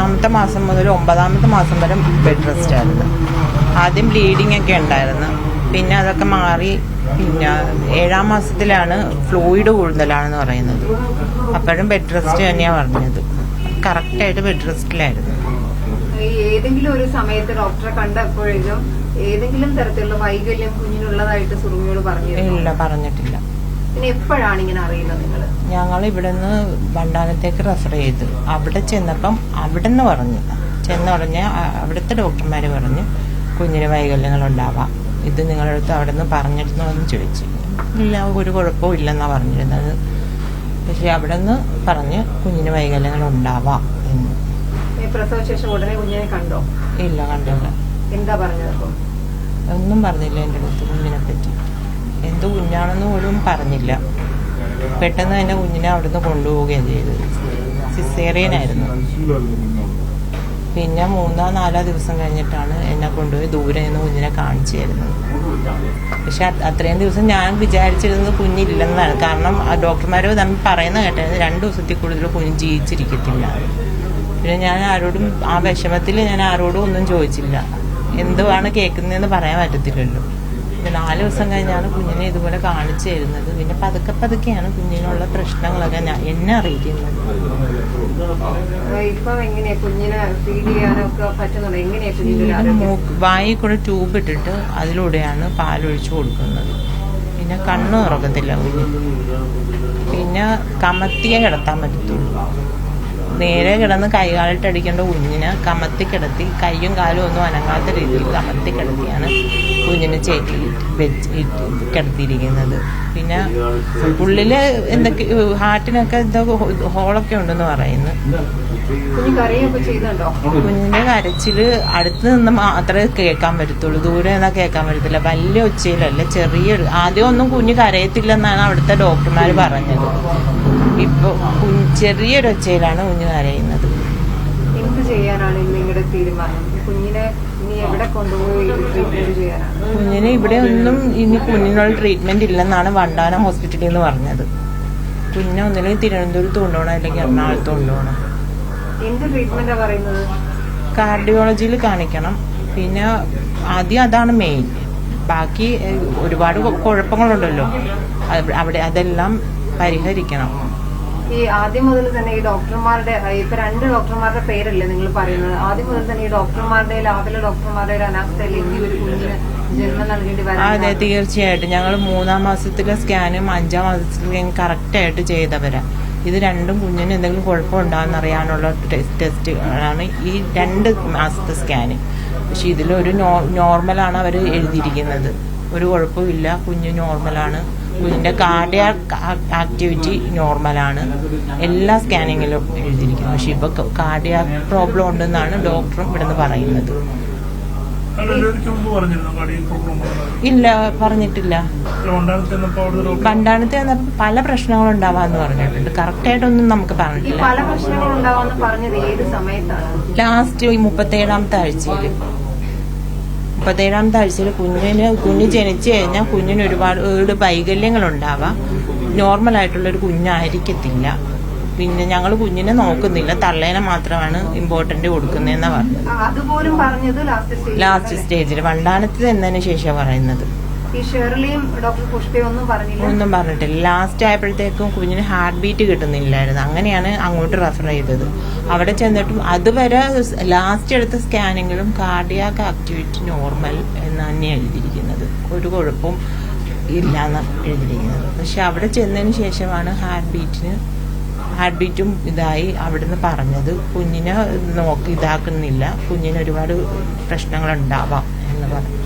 8ാമത്തെ മാസം മുതൽ 9ാമത്തെ മാസം വരെ ബെഡ് റെസ്റ്റ് ആയിരുന്നു. ആദ്യം ബ്ലീഡിംഗ് ഒക്കെ ഉണ്ടായിരുന്നു, പിന്നെ അതൊക്കെ മാറി. പിന്നെ 7ാം മാസത്തിലാണ് ഫ്ലൂയിഡ് കൂടുതലാണെന്ന് പറയുന്നത്. അപ്പോഴും ബെഡ് റെസ്റ്റ് തന്നെയാണ് പറഞ്ഞത്. കറക്റ്റായിട്ട് ബെഡ് റെസ്റ്റിലായിരുന്നു. ഏതെങ്കിലും ഒരു സമയത്ത് ഡോക്ടറെ കണ്ടപ്പോഴേക്കും ഏതെങ്കിലും തരത്തിലുള്ള വൈകല്യം കുഞ്ഞിനുള്ളതായിട്ട് സുറുമിയോട് പറഞ്ഞിരുന്നോ? ഇല്ല, പറഞ്ഞിട്ടില്ല. പിന്നെ എപ്പോഴാണ് ഇങ്ങനെ അറിയുന്നത് നിങ്ങൾ? ഞങ്ങൾ ഇവിടെ നിന്ന് വണ്ടാനത്തേക്ക് റെഫർ ചെയ്തു. അവിടെ ചെന്നപ്പം അവിടെ നിന്ന് പറഞ്ഞു, ചെന്നുടഞ്ഞ് അവിടുത്തെ ഡോക്ടർമാർ പറഞ്ഞു കുഞ്ഞിന് വൈകല്യങ്ങളുണ്ടാവാം, ഇത് നിങ്ങളുടെ അടുത്ത് അവിടെ നിന്ന് പറഞ്ഞിരുന്നോ എന്ന് ചോദിച്ചു. ഇല്ല, ഒരു കുഴപ്പവും ഇല്ലെന്നാണ് പറഞ്ഞിരുന്നത്. പക്ഷെ അവിടെ നിന്ന് പറഞ്ഞ് കുഞ്ഞിന് വൈകല്യങ്ങളുണ്ടാവാം എന്ന്. പ്രസവശേഷം ഉടനെ കുഞ്ഞിനെ കണ്ടോ? ഇല്ല, കണ്ടില്ല. എന്താ പറഞ്ഞത്? ഒന്നും പറഞ്ഞില്ല എൻ്റെ അടുത്ത് കുഞ്ഞിനെ പറ്റി. എന്ത് കുഞ്ഞാണെന്ന് പോലും പറഞ്ഞില്ല. പെട്ടെന്ന് തന്നെ കുഞ്ഞിനെ അവിടുന്ന് കൊണ്ടുപോവുകയാണ് ചെയ്തത്. സിസേറിയനായിരുന്നു. പിന്നെ 3-4 ദിവസം കഴിഞ്ഞിട്ടാണ് എന്നെ കൊണ്ടുപോയി ദൂരെ നിന്ന് കുഞ്ഞിനെ കാണിച്ചു തരുന്നത്. പക്ഷെ അത്രയും ദിവസം ഞാൻ വിചാരിച്ചിരുന്നത് കുഞ്ഞില്ലെന്നാണ്. കാരണം ആ ഡോക്ടർമാർ തമ്മിൽ പറയുന്ന കേട്ടായിരുന്നു 2 ദിവസത്തിൽ കൂടുതൽ കുഞ്ഞ് ജീവിച്ചിരിക്കത്തില്ല. പിന്നെ ഞാൻ ആരോടും ആ വിഷമത്തിൽ ഞാൻ ആരോടും ഒന്നും ചോദിച്ചില്ല. എന്തുവാണ് കേൾക്കുന്നതെന്ന് പറയാൻ പറ്റത്തില്ലല്ലോ. പിന്നെ 4 ദിവസം കഴിഞ്ഞാണ് കുഞ്ഞിനെ ഇതുപോലെ കാണിച്ചു തരുന്നത്. പിന്നെ പതുക്കെയാണ് കുഞ്ഞിനുള്ള പ്രശ്നങ്ങളൊക്കെ എന്നെ അറിയിക്കുന്നത്. വായിൽ കൂടെ ട്യൂബ് ഇട്ടിട്ട് അതിലൂടെയാണ് പാലൊഴിച്ചു കൊടുക്കുന്നത്. പിന്നെ കണ്ണ് തുറക്കത്തില്ല കുഞ്ഞ്. പിന്നെ കമത്തിയെ കിടത്താൻ പറ്റത്തുള്ളൂ. നേരെ കിടന്ന് കൈകാലിട്ടടിക്കേണ്ട കുഞ്ഞിനെ കമത്തി കിടത്തി, കയ്യും കാലും ഒന്നും അനങ്ങാത്ത രീതിയിൽ കമത്തി കിടത്തിയാണ് കുഞ്ഞിനെ ചേറ്റി കിടത്തിയിരിക്കുന്നത്. പിന്നെ ഉള്ളില് എന്തൊക്കെ ഹാർട്ടിനൊക്കെ എന്തോ ഹോളൊക്കെ ഉണ്ടെന്ന് പറയുന്നു. കുഞ്ഞിന്റെ കരച്ചില് അടുത്ത് നിന്ന് മാത്രമേ കേൾക്കാൻ പറ്റത്തുള്ളൂ, ദൂരെ നിന്നാ കേൾക്കാൻ പറ്റത്തില്ല. വലിയ ഒച്ചയിലല്ല, ചെറിയൊരു. ആദ്യം ഒന്നും കുഞ്ഞ് കരയത്തില്ലെന്നാണ് അവിടുത്തെ ഡോക്ടർമാർ പറഞ്ഞത്. ഇപ്പൊ ചെറിയൊരു ഒച്ചയിലാണ് കുഞ്ഞ് കരയുന്നത്. എന്ത് ചെയ്യാനാണ് നിങ്ങളുടെ തീരുമാനം? കുഞ്ഞിനെ ഇനി എവിടെ കൊണ്ടുപോയി ട്രീറ്റ്മെന്റ് ചെയ്യാനാണ്? കുഞ്ഞിന് ഇവിടെ ഒന്നും ഇനി കുഞ്ഞിനുള്ള ട്രീറ്റ്മെന്റ് ഇല്ലെന്നാണ് വണ്ടാനം ഹോസ്പിറ്റലിൽ നിന്ന് പറഞ്ഞത്. കുഞ്ഞിനെ ഒന്നില്ലെങ്കിൽ തിരുവനന്തപുരത്ത് കൊണ്ടുപോകണം, അല്ലെങ്കിൽ എറണാകുളത്ത് കൊണ്ടുപോകണം. എന്ത് ട്രീറ്റ്മെന്റാ പറയുന്നത്? കാർഡിയോളജിയിൽ കാണിക്കണം. പിന്നെ ആദ്യം അതാണ് മെയിൻ. ബാക്കി ഒരുപാട് കുഴപ്പങ്ങളുണ്ടല്ലോ അവിടെ, അതെല്ലാം പരിഹരിക്കണം. ഈ ആദ്യം മുതൽ തന്നെ ഈ ഡോക്ടർമാരുടെ ഇപ്പൊ 2 ഡോക്ടർമാരുടെ പേരല്ലേ നിങ്ങൾ പറയുന്നത്? ആദ്യം മുതൽ തന്നെ ഈ ഡോക്ടർമാരുടെ ലാബിലെ ഡോക്ടർമാരുടെ ഒരു അനാസ്ഥയല്ലേ ഈ ഒരു കുഞ്ഞിന് ജന്മം നൽകേണ്ടി വരാൻ? അതെ, തീർച്ചയായിട്ടും. ഞങ്ങൾ 3ാം മാസത്തിലെ സ്കാനും 5ാം മാസത്തിലെ കറക്റ്റായിട്ട് ചെയ്തവരാ. ഇത് രണ്ടും കുഞ്ഞിന് എന്തെങ്കിലും കുഴപ്പമുണ്ടാകുന്ന അറിയാനുള്ള ടെസ്റ്റുകളാണ് ഈ 2 മാസത്തെ സ്കാന്. പക്ഷെ ഇതിലൊരു നോർമലാണ് അവർ എഴുതിയിരിക്കുന്നത്. ഒരു കുഴപ്പമില്ല, കുഞ്ഞ് നോർമലാണ്. കുഞ്ഞിന്റെ കാർഡിയാക് ആക്ടിവിറ്റി നോർമലാണ്, എല്ലാ സ്കാനിങ്ങിലും എഴുതിയിരിക്കുന്നു. പക്ഷെ ഇപ്പൊ കാർഡിയാക് പ്രോബ്ലം ഉണ്ടെന്നാണ് ഡോക്ടറും ഇവിടുന്ന് പറയുന്നത്. ഇല്ല, പറഞ്ഞിട്ടില്ല. വണ്ടാനത്ത് ചെന്നപ്പോൾ പല പ്രശ്നങ്ങളും ഉണ്ടാവാന്ന് പറഞ്ഞിട്ടുണ്ട്. കറക്റ്റായിട്ടൊന്നും നമുക്ക് പറഞ്ഞിട്ടില്ല. ലാസ്റ്റ് 37ാമത്തെ ആഴ്ചയിൽ 37ാമത്തെ ആഴ്ചയിൽ കുഞ്ഞ് ജനിച്ചു കഴിഞ്ഞാൽ കുഞ്ഞിന് ഒരുപാട് വൈകല്യങ്ങൾ ഉണ്ടാവാം. നോർമലായിട്ടുള്ളൊരു കുഞ്ഞായിരിക്കത്തില്ല. പിന്നെ ഞങ്ങൾ കുഞ്ഞിനെ നോക്കുന്നില്ല, തള്ളേനെ മാത്രമാണ് ഇമ്പോർട്ടന്റ് കൊടുക്കുന്നതെന്നാ പറഞ്ഞത്. ലാസ്റ്റ് സ്റ്റേജിൽ വണ്ടാനത്ത് എന്നതിന് ശേഷം പറയുന്നത്. ഒന്നും പറഞ്ഞിട്ടില്ല. ലാസ്റ്റ് ആയപ്പോഴത്തേക്കും കുഞ്ഞിന് ഹാർട്ട് ബീറ്റ് കിട്ടുന്നില്ലായിരുന്നു. അങ്ങനെയാണ് അങ്ങോട്ട് റെഫർ ചെയ്തത്. അവിടെ ചെന്നിട്ടും അതുവരെ ലാസ്റ്റ് എടുത്ത സ്കാനിങ്ങിലും കാർഡിയാക് ആക്ടിവിറ്റി നോർമൽ എന്ന് തന്നെയാണ് എഴുതിയിരിക്കുന്നത്. ഒരു കുഴപ്പവും ഇല്ലാന്ന് എഴുതിയിരിക്കുന്നത്. പക്ഷെ അവിടെ ചെന്നതിന് ശേഷമാണ് ഹാർട്ട് ബീറ്റും ഇതായി അവിടുന്ന് പറഞ്ഞത്. കുഞ്ഞിനെ ഇതാക്കുന്നില്ല, കുഞ്ഞിന് ഒരുപാട് പ്രശ്നങ്ങളുണ്ടാവാം എന്ന് പറഞ്ഞു.